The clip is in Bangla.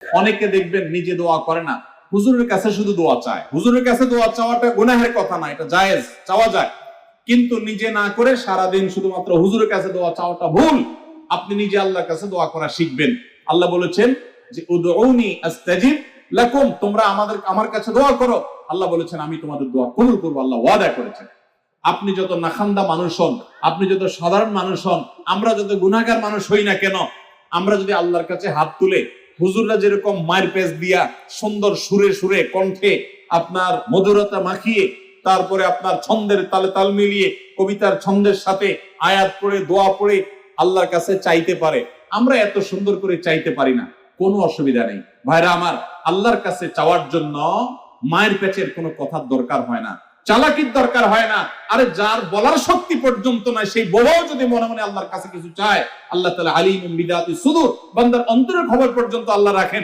অনেকে দেখবেন নিজে দোয়া করে না, হুজুরের কাছে শুধু দোয়া চায়। হুজুরের কাছে দোয়া চাওয়াটা গুনাহের কথা না, এটা জায়েজ, চাওয়া যায়। কিন্তু নিজে না করে সারাদিন শুধুমাত্র হুজুরের কাছে দোয়া চাওয়াটা ভুল। আপনি নিজে আল্লাহর কাছে দোয়া করা শিখবেন। আল্লাহ বলেছেন যে উদউনি আস্তাজিব লাকুম, তোমরা আমার কাছে দোয়া করো। আল্লাহ বলেছেন আমি তোমাদের দোয়া কবুল করব, আল্লাহ ওয়াদা করেছেন। আপনি যত নাখান্দা মানুষ হন, আপনি যত সাধারণ মানুষ হন, আমরা যত গুনাহগার মানুষ হই না কেন, আমরা যদি আল্লাহর কাছে হাত তুলে হুজুররা যেরকম মায়ের পেজ দিয়া সুন্দর সুরে সুরে কণ্ঠে আপনার মধুরতা মাখিয়ে, তারপরে আপনার ছন্দের তালে তাল মিলিয়ে কবিতার ছন্দের সাথে আয়াত পড়ে দোয়া পড়ে আল্লাহর কাছে চাইতে পারে, আমরা এত সুন্দর করে চাইতে পারি না, কোনো অসুবিধা নেই ভাইরা আমার। আল্লাহর কাছে চাওয়ার জন্য মায়ের পেচের কোনো কথার দরকার হয় না, চালাকির দরকার হয় না। আরে যার বলার শক্তি পর্যন্ত নাই, সেই বউ যদি মনে মনে আল্লাহর কাছে কিছু চায়, আল্লাহ তাআলা আলিমুম বিদাতি সুদূর, বান্দার অন্তরের খবর পর্যন্ত আল্লাহ রাখেন।